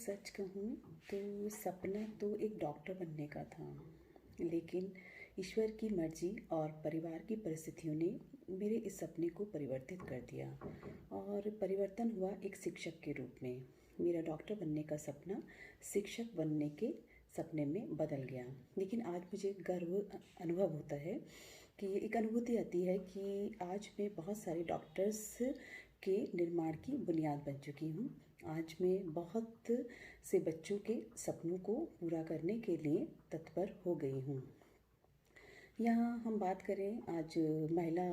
सच कहूँ तो सपना तो एक डॉक्टर बनने का था, लेकिन ईश्वर की मर्जी और परिवार की परिस्थितियों ने मेरे इस सपने को परिवर्तित कर दिया। और परिवर्तन हुआ एक शिक्षक के रूप में। मेरा डॉक्टर बनने का सपना शिक्षक बनने के सपने में बदल गया। लेकिन आज मुझे गर्व अनुभव होता है कि एक अनुभूति आती है कि आज मैं बहुत सारे डॉक्टर्स के निर्माण की बुनियाद बन चुकी हूँ। आज मैं बहुत से बच्चों के सपनों को पूरा करने के लिए तत्पर हो गई हूँ। यहाँ हम बात करें आज महिला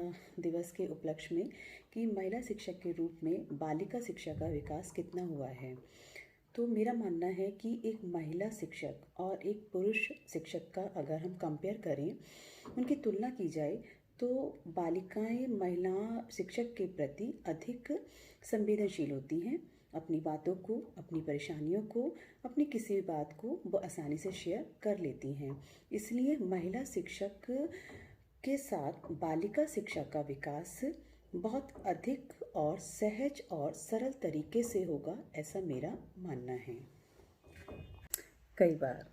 दिवस के उपलक्ष्य में कि महिला शिक्षक के रूप में बालिका शिक्षा का विकास कितना हुआ है। तो मेरा मानना है कि एक महिला शिक्षक और एक पुरुष शिक्षक का अगर हम कंपेयर करें, उनकी तुलना की जाए, तो बालिकाएं महिला शिक्षक के प्रति अधिक संवेदनशील होती हैं। अपनी बातों को, अपनी परेशानियों को, अपनी किसी भी बात को वो आसानी से शेयर कर लेती हैं। इसलिए महिला शिक्षक के साथ बालिका शिक्षा का विकास बहुत अधिक और सहज और सरल तरीके से होगा, ऐसा मेरा मानना है। कई बार,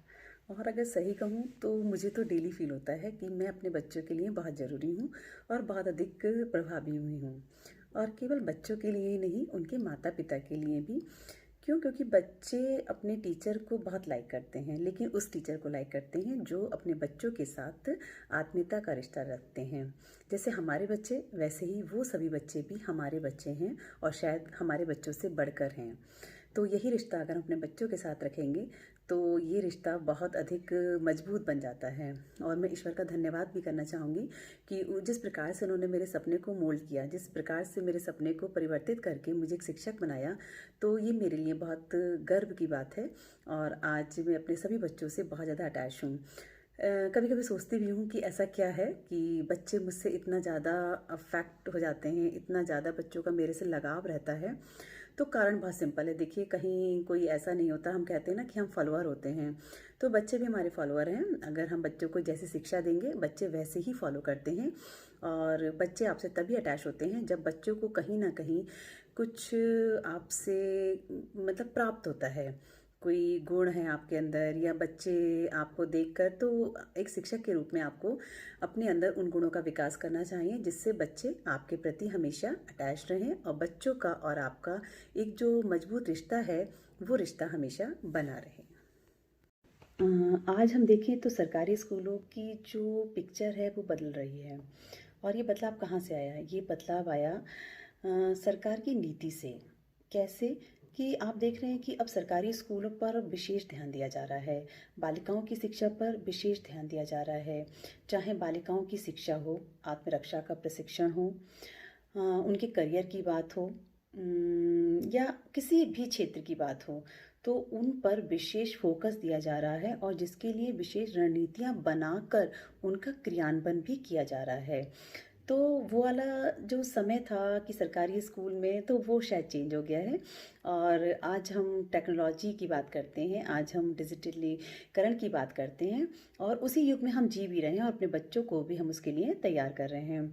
और अगर सही कहूँ तो मुझे तो डेली फील होता है कि मैं अपने बच्चों के लिए बहुत ज़रूरी हूँ और बहुत अधिक प्रभावी हुई हूँ। और केवल बच्चों के लिए ही नहीं, उनके माता पिता के लिए भी। क्यों? क्योंकि बच्चे अपने टीचर को बहुत लाइक करते हैं, लेकिन उस टीचर को लाइक करते हैं जो अपने बच्चों के साथ आत्मीयता का रिश्ता रखते हैं। जैसे हमारे बच्चे, वैसे ही वो सभी बच्चे भी हमारे बच्चे हैं और शायद हमारे बच्चों से बढ़कर हैं। तो यही रिश्ता अगर हम अपने बच्चों के साथ रखेंगे तो ये रिश्ता बहुत अधिक मजबूत बन जाता है। और मैं ईश्वर का धन्यवाद भी करना चाहूँगी कि जिस प्रकार से उन्होंने मेरे सपने को मोल्ड किया, जिस प्रकार से मेरे सपने को परिवर्तित करके मुझे एक शिक्षक बनाया, तो ये मेरे लिए बहुत गर्व की बात है। और आज मैं अपने सभी बच्चों से बहुत ज़्यादा अटैच हूँ। कभी कभी सोचती भी हूँ कि ऐसा क्या है कि बच्चे मुझसे इतना ज़्यादा अफेक्ट हो जाते हैं, इतना ज़्यादा बच्चों का मेरे से लगाव रहता है। तो कारण बहुत सिंपल है। देखिए, कहीं कोई ऐसा नहीं होता, हम कहते हैं ना कि हम फॉलोअर होते हैं, तो बच्चे भी हमारे फॉलोअर हैं। अगर हम बच्चों को जैसी शिक्षा देंगे, बच्चे वैसे ही फॉलो करते हैं। और बच्चे आपसे तभी अटैच होते हैं जब बच्चों को कहीं ना कहीं कुछ आपसे मतलब प्राप्त होता है, कोई गुण है आपके अंदर, या बच्चे आपको देखकर, तो एक शिक्षक के रूप में आपको अपने अंदर उन गुणों का विकास करना चाहिए जिससे बच्चे आपके प्रति हमेशा अटैच रहें और बच्चों का और आपका एक जो मजबूत रिश्ता है वो रिश्ता हमेशा बना रहे। आज हम देखें तो सरकारी स्कूलों की जो पिक्चर है वो बदल रही है। और ये बदलाव कहाँ से आया है? ये बदलाव आया सरकार की नीति से। कैसे? कि आप देख रहे हैं कि अब सरकारी स्कूलों पर विशेष ध्यान दिया जा रहा है, बालिकाओं की शिक्षा पर विशेष ध्यान दिया जा रहा है। चाहे बालिकाओं की शिक्षा हो, आत्मरक्षा का प्रशिक्षण हो, उनके करियर की बात हो, या किसी भी क्षेत्र की बात हो, तो उन पर विशेष फोकस दिया जा रहा है और जिसके लिए विशेष रणनीतियाँ बनाकर उनका क्रियान्वयन भी किया जा रहा है। तो वो वाला जो समय था कि सरकारी स्कूल में, तो वो शायद चेंज हो गया है। और आज हम टेक्नोलॉजी की बात करते हैं, आज हम डिजिटलीकरण की बात करते हैं, और उसी युग में हम जी भी रहे हैं और अपने बच्चों को भी हम उसके लिए तैयार कर रहे हैं।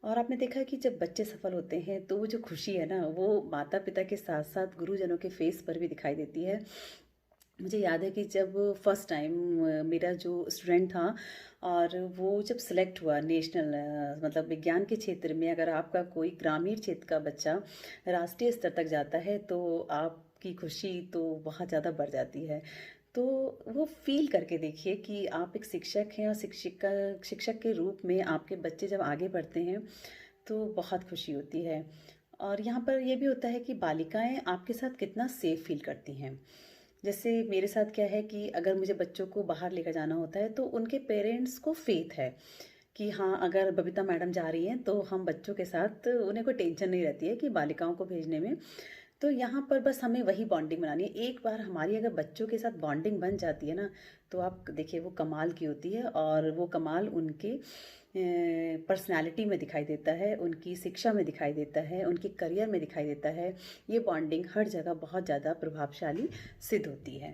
और आपने देखा है कि जब बच्चे सफल होते हैं तो वो जो खुशी है ना, वो माता पिता के साथ साथ गुरुजनों के फेस पर भी दिखाई देती है। मुझे याद है कि जब फर्स्ट टाइम मेरा जो स्टूडेंट था और वो जब सिलेक्ट हुआ नेशनल, मतलब विज्ञान के क्षेत्र में, अगर आपका कोई ग्रामीण क्षेत्र का बच्चा राष्ट्रीय स्तर तक जाता है तो आपकी खुशी तो बहुत ज़्यादा बढ़ जाती है। तो वो फील करके देखिए कि आप एक शिक्षक हैं और शिक्षक के रूप में आपके बच्चे जब आगे बढ़ते हैं तो बहुत खुशी होती है। और यहाँ पर ये भी होता है कि बालिकाएं आपके साथ कितना सेफ फील करती हैं। जैसे मेरे साथ क्या है कि अगर मुझे बच्चों को बाहर लेकर जाना होता है तो उनके पेरेंट्स को फेथ है कि हाँ, अगर बबीता मैडम जा रही हैं तो हम बच्चों के साथ, उन्हें कोई टेंशन नहीं रहती है कि बालिकाओं को भेजने में। तो यहाँ पर बस हमें वही बॉन्डिंग बनानी है। एक बार हमारी अगर बच्चों के साथ बॉन्डिंग बन जाती है ना, तो आप देखिए वो कमाल की होती है। और वो कमाल उनके पर्सनालिटी में दिखाई देता है, उनकी शिक्षा में दिखाई देता है, उनके करियर में दिखाई देता है। ये बॉन्डिंग हर जगह बहुत ज़्यादा प्रभावशाली सिद्ध होती है।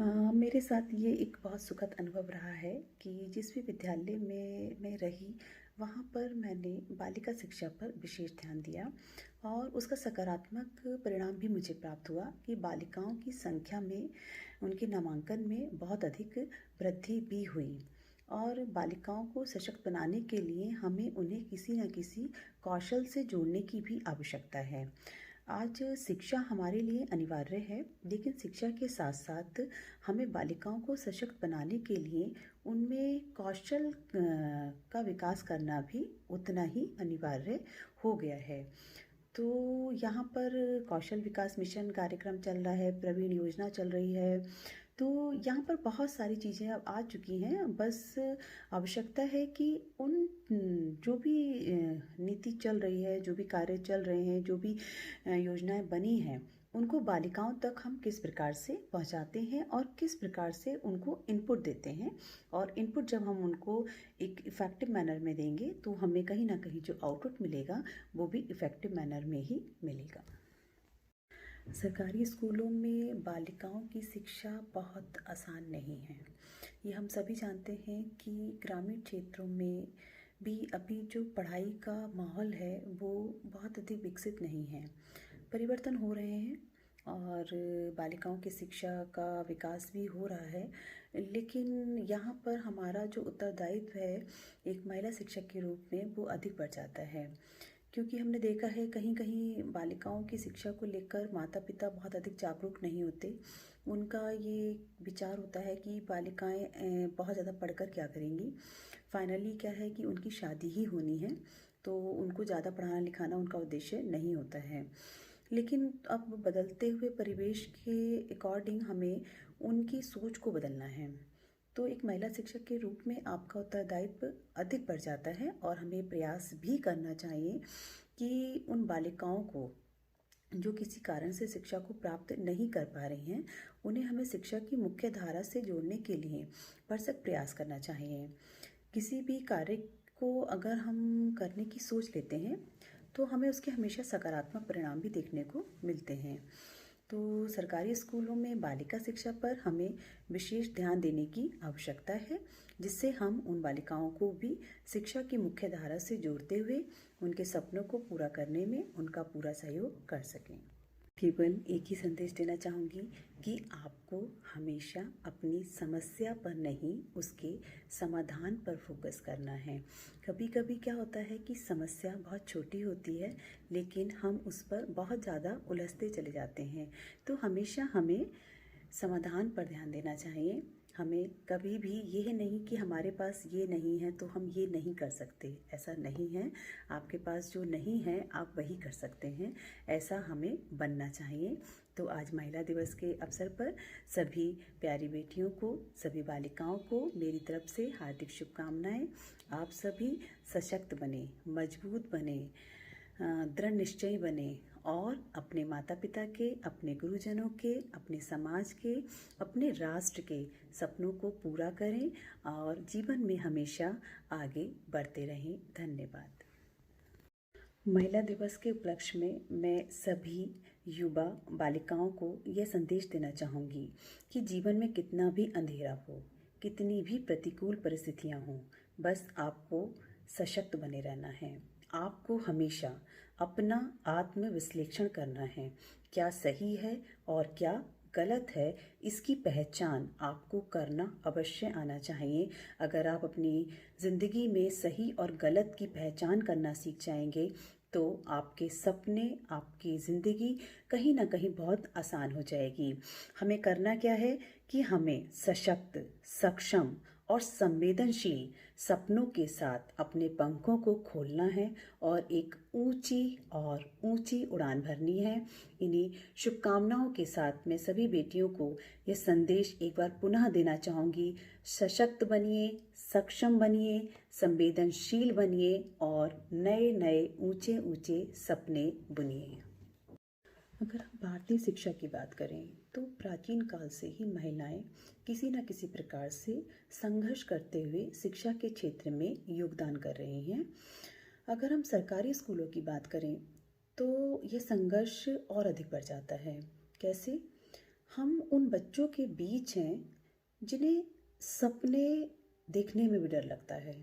मेरे साथ ये एक बहुत सुखद अनुभव रहा है कि जिस भी विद्यालय में मैं रही वहाँ पर मैंने बालिका शिक्षा पर विशेष ध्यान दिया और उसका सकारात्मक परिणाम भी मुझे प्राप्त हुआ कि बालिकाओं की संख्या में उनके नामांकन में बहुत अधिक वृद्धि भी हुई। और बालिकाओं को सशक्त बनाने के लिए हमें उन्हें किसी न किसी कौशल से जोड़ने की भी आवश्यकता है। आज शिक्षा हमारे लिए अनिवार्य है, लेकिन शिक्षा के साथ साथ हमें बालिकाओं को सशक्त बनाने के लिए उनमें कौशल का विकास करना भी उतना ही अनिवार्य हो गया है। तो यहाँ पर कौशल विकास मिशन कार्यक्रम चल रहा है, प्रवीण योजना चल रही है। तो यहाँ पर बहुत सारी चीज़ें अब आ चुकी हैं, बस आवश्यकता है कि उन जो भी नीति चल रही है, जो भी कार्य चल रहे हैं, जो भी योजनाएं बनी हैं, उनको बालिकाओं तक हम किस प्रकार से पहुंचाते हैं और किस प्रकार से उनको इनपुट देते हैं। और इनपुट जब हम उनको एक इफ़ेक्टिव मैनर में देंगे तो हमें कहीं ना कहीं जो आउटपुट मिलेगा वो भी इफ़ेक्टिव मैनर में ही मिलेगा। सरकारी स्कूलों में बालिकाओं की शिक्षा बहुत आसान नहीं है। ये हम सभी जानते हैं कि ग्रामीण क्षेत्रों में भी अभी जो पढ़ाई का माहौल है वो बहुत अधिक विकसित नहीं है। परिवर्तन हो रहे हैं और बालिकाओं की शिक्षा का विकास भी हो रहा है, लेकिन यहाँ पर हमारा जो उत्तरदायित्व है एक महिला शिक्षक के रूप में वो अधिक बढ़ जाता है। क्योंकि हमने देखा है कहीं कहीं बालिकाओं की शिक्षा को लेकर माता पिता बहुत अधिक जागरूक नहीं होते। उनका ये विचार होता है कि बालिकाएं बहुत ज़्यादा पढ़कर क्या करेंगी, फाइनली क्या है कि उनकी शादी ही होनी है, तो उनको ज़्यादा पढ़ाना लिखाना उनका उद्देश्य नहीं होता है। लेकिन अब बदलते हुए परिवेश के अकॉर्डिंग हमें उनकी सोच को बदलना है। तो एक महिला शिक्षक के रूप में आपका उत्तरदायित्व अधिक बढ़ जाता है और हमें प्रयास भी करना चाहिए कि उन बालिकाओं को जो किसी कारण से शिक्षा को प्राप्त नहीं कर पा रही हैं, उन्हें हमें शिक्षा की मुख्य धारा से जोड़ने के लिए भरसक प्रयास करना चाहिए। किसी भी कार्य को अगर हम करने की सोच लेते हैं तो हमें उसके हमेशा सकारात्मक परिणाम भी देखने को मिलते हैं। तो सरकारी स्कूलों में बालिका शिक्षा पर हमें विशेष ध्यान देने की आवश्यकता है, जिससे हम उन बालिकाओं को भी शिक्षा की मुख्य धारा से जोड़ते हुए उनके सपनों को पूरा करने में उनका पूरा सहयोग कर सकें। केवल एक ही संदेश देना चाहूँगी कि आपको हमेशा अपनी समस्या पर नहीं उसके समाधान पर फोकस करना है। कभी कभी क्या होता है कि समस्या बहुत छोटी होती है लेकिन हम उस पर बहुत ज़्यादा उलझते चले जाते हैं। तो हमेशा हमें समाधान पर ध्यान देना चाहिए। हमें कभी भी यह नहीं कि हमारे पास ये नहीं है तो हम ये नहीं कर सकते, ऐसा नहीं है। आपके पास जो नहीं है आप वही कर सकते हैं, ऐसा हमें बनना चाहिए। तो आज महिला दिवस के अवसर पर सभी प्यारी बेटियों को, सभी बालिकाओं को मेरी तरफ से हार्दिक शुभकामनाएं। आप सभी सशक्त बने, मजबूत बने, दृढ़ निश्चयी बने और अपने माता पिता के, अपने गुरुजनों के, अपने समाज के, अपने राष्ट्र के सपनों को पूरा करें और जीवन में हमेशा आगे बढ़ते रहें। धन्यवाद। महिला दिवस के उपलक्ष्य में मैं सभी युवा बालिकाओं को यह संदेश देना चाहूँगी कि जीवन में कितना भी अंधेरा हो, कितनी भी प्रतिकूल परिस्थितियाँ हों, बस आपको सशक्त बने रहना है। आपको हमेशा अपना आत्मविश्लेषण करना है, क्या सही है और क्या गलत है, इसकी पहचान आपको करना अवश्य आना चाहिए। अगर आप अपनी ज़िंदगी में सही और गलत की पहचान करना सीख जाएंगे तो आपके सपने, आपकी ज़िंदगी कहीं ना कहीं बहुत आसान हो जाएगी। हमें करना क्या है कि हमें सशक्त, सक्षम और संवेदनशील सपनों के साथ अपने पंखों को खोलना है और एक ऊंची उड़ान भरनी है। इन्हीं शुभकामनाओं के साथ मैं सभी बेटियों को यह संदेश एक बार पुनः देना चाहूँगी, सशक्त बनिए, सक्षम बनिए, संवेदनशील बनिए और नए नए ऊंचे सपने बुनिए। अगर हम भारतीय शिक्षा की बात करें तो प्राचीन काल से ही महिलाएं किसी न किसी प्रकार से संघर्ष करते हुए शिक्षा के क्षेत्र में योगदान कर रही हैं। अगर हम सरकारी स्कूलों की बात करें तो ये संघर्ष और अधिक बढ़ जाता है। कैसे? हम उन बच्चों के बीच हैं जिन्हें सपने देखने में भी डर लगता है,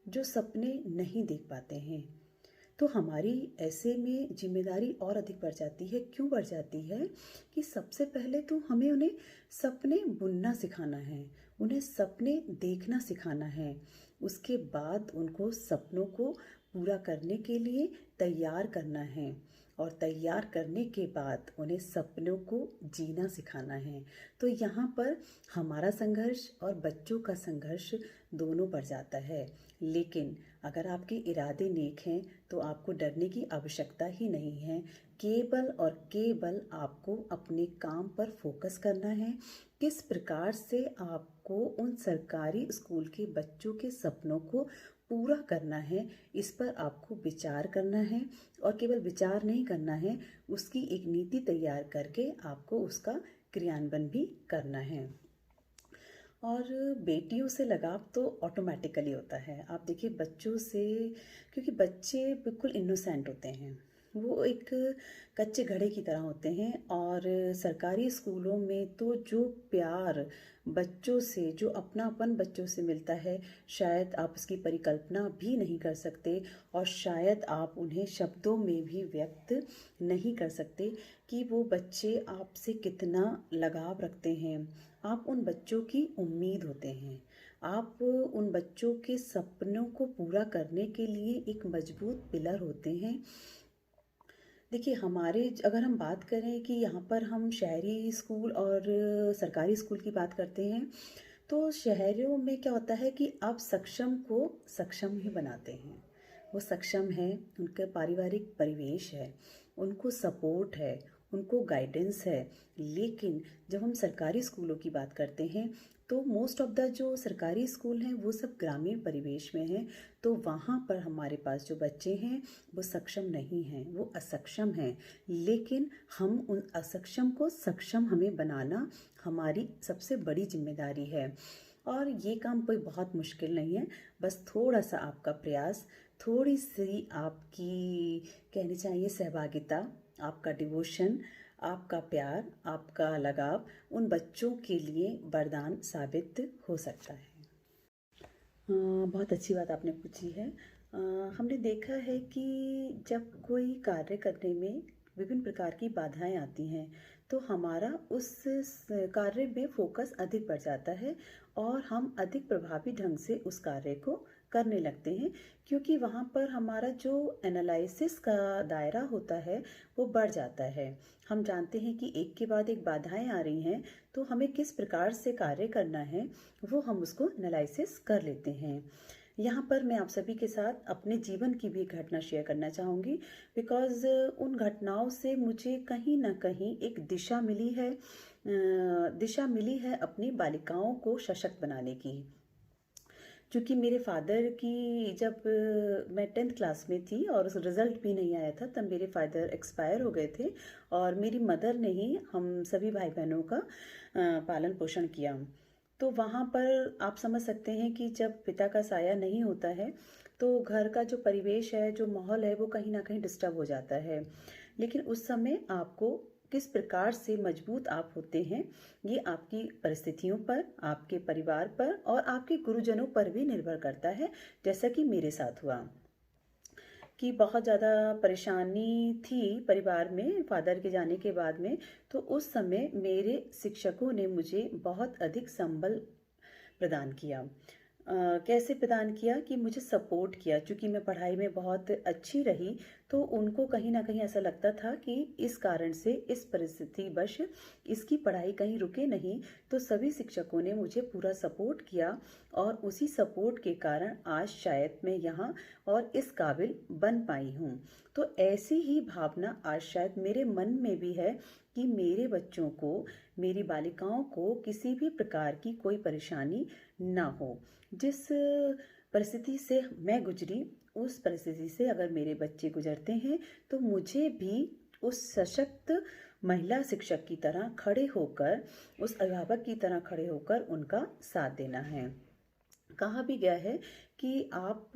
जो सपने नहीं देख पाते हैं। तो हमारी ऐसे में जिम्मेदारी और अधिक बढ़ जाती है। क्यों बढ़ जाती है? कि सबसे पहले तो हमें उन्हें सपने बुनना सिखाना है, उन्हें सपने देखना सिखाना है। उसके बाद उनको सपनों को पूरा करने के लिए तैयार करना है, और तैयार करने के बाद उन्हें सपनों को जीना सिखाना है। तो यहाँ पर हमारा संघर्ष और बच्चों का संघर्ष दोनों बढ़ जाता है। लेकिन अगर आपके इरादे नेक हैं तो आपको डरने की आवश्यकता ही नहीं है। केवल और केवल आपको अपने काम पर फोकस करना है। किस प्रकार से आपको उन सरकारी स्कूल के बच्चों के सपनों को पूरा करना है, इस पर आपको विचार करना है। और केवल विचार नहीं करना है, उसकी एक नीति तैयार करके आपको उसका क्रियान्वयन भी करना है। और बेटियों से लगाव तो ऑटोमेटिकली होता है। आप देखिए बच्चों से, क्योंकि बच्चे बिल्कुल इनोसेंट होते हैं, वो एक कच्चे घड़े की तरह होते हैं। और सरकारी स्कूलों में तो जो प्यार बच्चों से, जो अपनापन बच्चों से मिलता है, शायद आप उसकी परिकल्पना भी नहीं कर सकते। और शायद आप उन्हें शब्दों में भी व्यक्त नहीं कर सकते कि वो बच्चे आपसे कितना लगाव रखते हैं। आप उन बच्चों की उम्मीद होते हैं। आप उन बच्चों के सपनों को पूरा करने के लिए एक मजबूत पिलर होते हैं। देखिए हमारे, अगर हम बात करें कि यहाँ पर हम शहरी स्कूल और सरकारी स्कूल की बात करते हैं, तो शहरों में क्या होता है कि आप सक्षम को सक्षम ही बनाते हैं। वो सक्षम है, उनका पारिवारिक परिवेश है, उनको सपोर्ट है, उनको गाइडेंस है। लेकिन जब हम सरकारी स्कूलों की बात करते हैं तो मोस्ट ऑफ द जो सरकारी स्कूल हैं वो सब ग्रामीण परिवेश में हैं। तो वहाँ पर हमारे पास जो बच्चे हैं वो सक्षम नहीं हैं, वो असक्षम हैं। लेकिन हम उन असक्षम को सक्षम हमें बनाना हमारी सबसे बड़ी जिम्मेदारी है। और ये काम कोई बहुत मुश्किल नहीं है। बस थोड़ा सा आपका प्रयास, थोड़ी सी आपकी कहनी चाहिए सहभागिता, आपका डिवोशन, आपका प्यार, आपका लगाव उन बच्चों के लिए वरदान साबित हो सकता है। बहुत अच्छी बात आपने पूछी है। हमने देखा है कि जब कोई कार्य करने में विभिन्न प्रकार की बाधाएं आती हैं तो हमारा उस कार्य में फोकस अधिक बढ़ जाता है और हम अधिक प्रभावी ढंग से उस कार्य को करने लगते हैं, क्योंकि वहाँ पर हमारा जो एनालिसिस का दायरा होता है वो बढ़ जाता है। हम जानते हैं कि एक के बाद एक बाधाएं आ रही हैं, तो हमें किस प्रकार से कार्य करना है वो हम उसको एनालिसिस कर लेते हैं। यहाँ पर मैं आप सभी के साथ अपने जीवन की भी एक घटना शेयर करना चाहूँगी, बिकॉज़ उन घटनाओं से मुझे कहीं ना कहीं एक दिशा मिली है अपनी बालिकाओं को सशक्त बनाने की। क्योंकि मेरे फादर की, जब मैं 10th क्लास में थी और उस रिज़ल्ट भी नहीं आया था, तब मेरे फादर एक्सपायर हो गए थे और मेरी मदर ने ही हम सभी भाई बहनों का पालन पोषण किया। तो वहाँ पर आप समझ सकते हैं कि जब पिता का साया नहीं होता है तो घर का जो परिवेश है, जो माहौल है, वो कहीं ना कहीं डिस्टर्ब हो जाता है। लेकिन उस समय आपको किस प्रकार से मजबूत आप होते हैं, ये आपकी परिस्थितियों पर, आपके परिवार पर और आपके गुरुजनों पर भी निर्भर करता है। जैसा कि मेरे साथ हुआ कि बहुत ज़्यादा परेशानी थी परिवार में फादर के जाने के बाद में। तो उस समय मेरे शिक्षकों ने मुझे बहुत अधिक संबल प्रदान किया। कैसे प्रदान किया कि मुझे सपोर्ट किया, क्योंकि मैं पढ़ाई में बहुत अच्छी रही। तो उनको कहीं ना कहीं ऐसा लगता था कि इस कारण से, इस परिस्थिति वश इसकी पढ़ाई कहीं रुके नहीं। तो सभी शिक्षकों ने मुझे पूरा सपोर्ट किया और उसी सपोर्ट के कारण आज शायद मैं यहाँ और इस काबिल बन पाई हूँ। तो ऐसी ही भावना आज शायद मेरे मन में भी है कि मेरे बच्चों को, मेरी बालिकाओं को किसी भी प्रकार की कोई परेशानी ना हो। जिस परिस्थिति से मैं गुजरी, उस परिस्थिति से अगर मेरे बच्चे गुजरते हैं तो मुझे भी उस सशक्त महिला शिक्षक की तरह खड़े होकर, उस अभिभावक की तरह खड़े होकर उनका साथ देना है। कहा भी गया है कि आप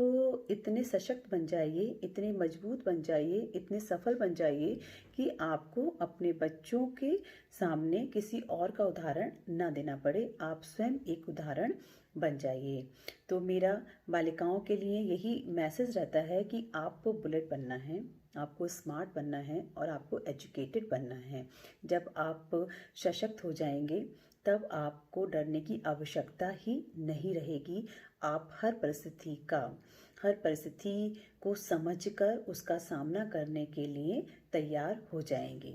इतने सशक्त बन जाइए, इतने मजबूत बन जाइए, इतने सफल बन जाइए कि आपको अपने बच्चों के सामने किसी और का उदाहरण ना देना पड़े, आप स्वयं एक उदाहरण बन जाइए। तो मेरा बालिकाओं के लिए यही मैसेज रहता है कि आपको बुलेट बनना है, आपको स्मार्ट बनना है और आपको एजुकेटेड बनना है। जब आप सशक्त हो जाएंगे तब आपको डरने की आवश्यकता ही नहीं रहेगी। आप हर परिस्थिति को समझकर उसका सामना करने के लिए तैयार हो जाएंगे।